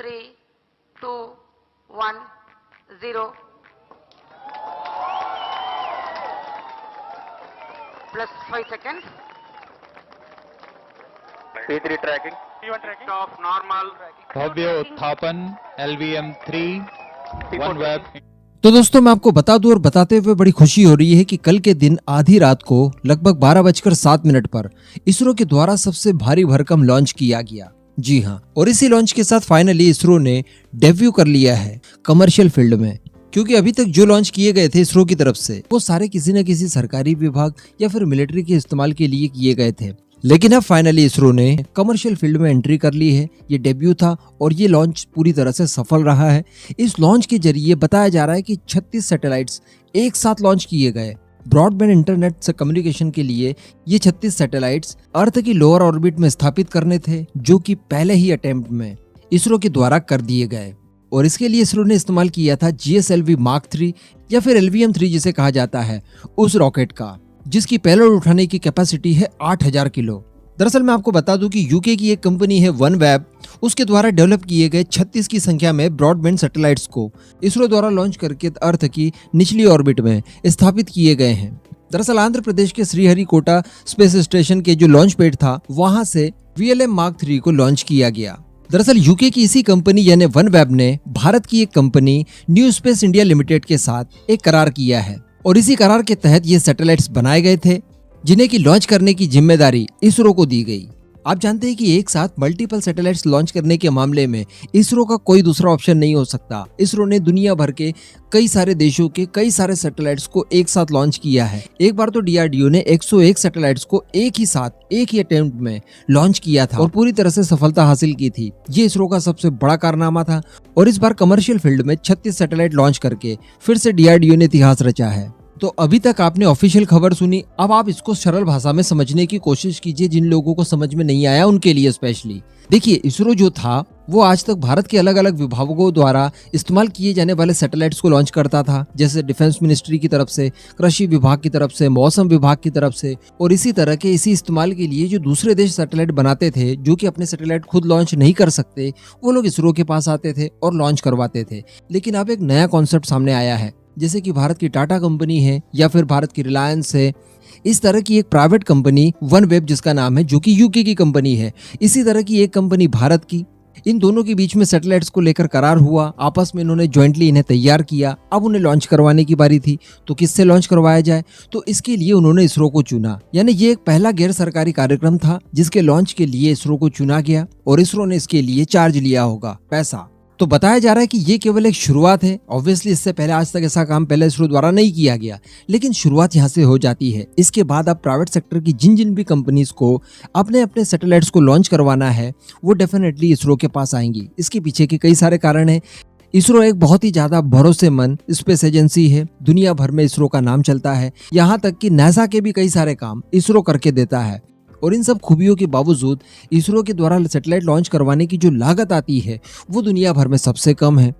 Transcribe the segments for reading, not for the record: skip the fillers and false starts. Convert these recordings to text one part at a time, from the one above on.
3, 2, 1, 0. Plus 5 seconds. P3 tracking. P1 tracking. Off normal. भव्य उत्थापन LVM-3 OneWeb। तो दोस्तों मैं आपको बता दूं और बताते हुए बड़ी खुशी हो रही है कि कल के दिन आधी रात को लगभग 12:07 पर इसरो के द्वारा सबसे भारी भरकम लॉन्च किया गया। जी हाँ, और इसी लॉन्च के साथ फाइनली इसरो ने डेब्यू कर लिया है कमर्शियल फील्ड में। क्योंकि अभी तक जो लॉन्च किए गए थे इसरो की तरफ से वो सारे किसी न किसी सरकारी विभाग या फिर मिलिट्री के इस्तेमाल के लिए किए गए थे, लेकिन अब फाइनली इसरो ने कमर्शियल फील्ड में एंट्री कर ली है। ये डेब्यू था और ये लॉन्च पूरी तरह से सफल रहा है। इस लॉन्च के जरिए बताया जा रहा है कि 36 सैटेलाइट्स एक साथ लॉन्च किए गए। ब्रॉडबैंड इंटरनेट से कम्युनिकेशन के लिए ये 36 सैटेलाइट्स अर्थ की लोअर ऑर्बिट में स्थापित करने थे, जो कि पहले ही अटेम्प्ट में इसरो के द्वारा कर दिए गए। और इसके लिए इसरो ने इस्तेमाल किया था GSLV Mark 3 या फिर LVM-3 जिसे कहा जाता है, उस रॉकेट का, जिसकी पेलोड उठाने की कैपेसिटी है 8000 किलो। दरअसल मैं आपको बता दूं कि यूके की एक कंपनी है OneWeb, उसके द्वारा डेवलप किए गए 36 की संख्या में ब्रॉडबैंड सैटेलाइट्स को इसरो द्वारा लॉन्च करके अर्थ की निचली ऑर्बिट में स्थापित किए गए हैं। दरअसल आंध्र प्रदेश के श्रीहरिकोटा स्पेस स्टेशन के जो लॉन्च पैड था वहां से VLM Mark 3 को लॉन्च किया गया। दरअसल यूके की इसी कंपनी यानी OneWeb ने भारत की एक company new space India limited के साथ एक करार किया है और इसी करार के तहत ये सैटेलाइट्स बनाए गए थे, जिन्हें की लॉन्च करने की जिम्मेदारी इसरो को दी गई। आप जानते हैं कि एक साथ मल्टीपल सैटेलाइट्स लॉन्च करने के मामले में इसरो का कोई दूसरा ऑप्शन नहीं हो सकता। इसरो ने दुनिया भर के कई सारे देशों के कई सारे सैटेलाइट्स को एक साथ लॉन्च किया है। एक बार तो DRDO ने 101 सैटेलाइट्स को एक ही साथ एक ही अटेम्प्ट में लॉन्च किया था और पूरी तरह से सफलता हासिल की थी। ये इसरो का सबसे बड़ा कारनामा था और इस बार कमर्शियल फील्ड में 36 सैटेलाइट लॉन्च करके फिर से DRDO ने इतिहास रचा है। तो अभी तक आपने ऑफिशियल खबर सुनी, अब आप इसको सरल भाषा में समझने की कोशिश कीजिए। जिन लोगों को समझ में नहीं आया उनके लिए स्पेशली देखिए, इसरो जो था वो आज तक भारत के अलग अलग विभागों द्वारा इस्तेमाल किए जाने वाले सैटेलाइट्स को लॉन्च करता था, जैसे डिफेंस मिनिस्ट्री की तरफ से, कृषि विभाग की तरफ से, मौसम विभाग की तरफ से, और इसी तरह के इसी इस्तेमाल के लिए जो दूसरे देश सैटेलाइट बनाते थे, जो कि अपने सैटेलाइट खुद लॉन्च नहीं कर सकते, वो लोग इसरो के पास आते थे और लॉन्च करवाते थे। लेकिन अब एक नया कॉन्सेप्ट सामने आया है, जैसे कि भारत की टाटा कंपनी है या फिर भारत की रिलायंस है, इस तरह की एक प्राइवेट कंपनी OneWeb जिसका नाम है, जो कि यूके की कंपनी है, इसी तरह की एक कंपनी भारत की, इन दोनों के बीच में सैटेलाइट्स को लेकर करार हुआ। आपस में इन्होंने ज्वाइंटली इन्हें तैयार किया। अब उन्हें लॉन्च करवाने की बारी थी, तो किससे लॉन्च करवाया जाए, तो इसके लिए उन्होंने इसरो को चुना। यानी ये एक पहला गैर सरकारी कार्यक्रम था जिसके लॉन्च के लिए इसरो को चुना गया और इसरो ने इसके लिए चार्ज लिया होगा पैसा। तो बताया जा रहा है कि ये केवल एक शुरुआत है। ऑब्वियसली इससे पहले आज तक ऐसा काम पहले इसरो द्वारा नहीं किया गया, लेकिन शुरुआत यहाँ से हो जाती है। इसके बाद अब प्राइवेट सेक्टर की जिन जिन भी कंपनीज को अपने अपने सैटेलाइट्स को लॉन्च करवाना है वो डेफिनेटली इसरो के पास आएंगी। इसके पीछे के कई सारे कारण हैं। इसरो एक बहुत ही ज्यादा भरोसेमंद स्पेस एजेंसी है, दुनिया भर में इसरो का नाम चलता है, यहाँ तक कि नासा के भी कई सारे काम इसरो करके देता है। और इन सब खूबियों के बावजूद इसरो के द्वारा सैटेलाइट लॉन्च करवाने की जो लागत आती है वो दुनिया भर में सबसे कम है।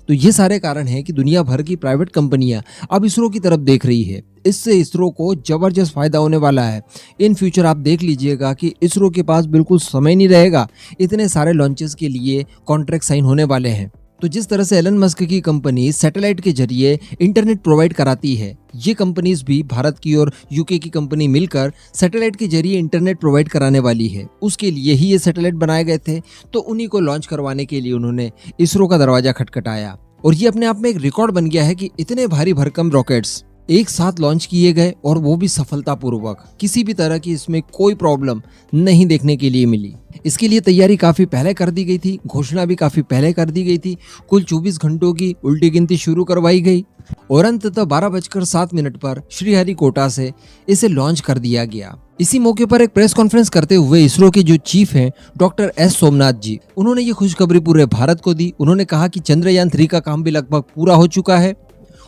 तो ये सारे कारण हैं कि दुनिया भर की प्राइवेट कंपनियां अब इसरो की तरफ देख रही है। इससे इसरो को जबरदस्त फायदा होने वाला है। इन फ्यूचर आप देख लीजिएगा कि इसरो के पास बिल्कुल समय नहीं रहेगा, इतने सारे लॉन्चेस के लिए कॉन्ट्रैक्ट साइन होने वाले हैं। तो जिस तरह से एलन मस्क की कंपनी सैटेलाइट के जरिए इंटरनेट प्रोवाइड कराती है, ये कंपनीज भी भारत की और यूके की कंपनी मिलकर सैटेलाइट के जरिए इंटरनेट प्रोवाइड कराने वाली है। उसके लिए ही ये सैटेलाइट बनाए गए थे, तो उन्हीं को लॉन्च करवाने के लिए उन्होंने इसरो का दरवाजा खटखटाया। और ये अपने आप में एक रिकॉर्ड बन गया है कि इतने भारी भरकम रॉकेट्स एक साथ लॉन्च किए गए और वो भी सफलतापूर्वक। किसी भी तरह की इसमें कोई प्रॉब्लम नहीं देखने के लिए मिली। इसके लिए तैयारी काफी पहले कर दी गई थी, घोषणा भी काफी पहले कर दी गई थी। कुल 24 घंटों की उल्टी गिनती शुरू करवाई गई और अंततः 12:07 पर श्रीहरिकोटा से इसे लॉन्च कर दिया गया। इसी मौके पर एक प्रेस कॉन्फ्रेंस करते हुए इसरो के जो चीफ हैं डॉक्टर S सोमनाथ जी, उन्होंने ये खुशखबरी पूरे भारत को दी। उन्होंने कहा कि चंद्रयान 3 का काम भी लगभग पूरा हो चुका है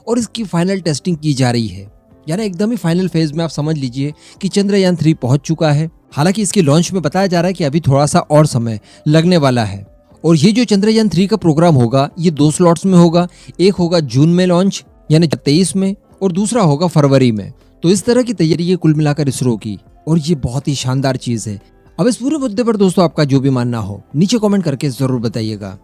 और इसकी फाइनल टेस्टिंग की जा रही है। यानी एकदम ही फाइनल फेज में आप समझ लीजिए कि चंद्रयान 3 पहुंच चुका है। हालांकि इसके लॉन्च में बताया जा रहा है कि अभी थोड़ा सा और समय लगने वाला है। और ये जो चंद्रयान 3 का प्रोग्राम होगा ये 2 स्लॉट्स में होगा। एक होगा जून में लॉन्च यानी 23 में, और दूसरा होगा फरवरी में। तो इस तरह की तैयारी है कुल मिलाकर इसरो की, और ये बहुत ही शानदार चीज है। अब इस पूरे मुद्दे पर दोस्तों आपका जो भी मानना हो नीचे कमेंट करके जरूर बताइएगा।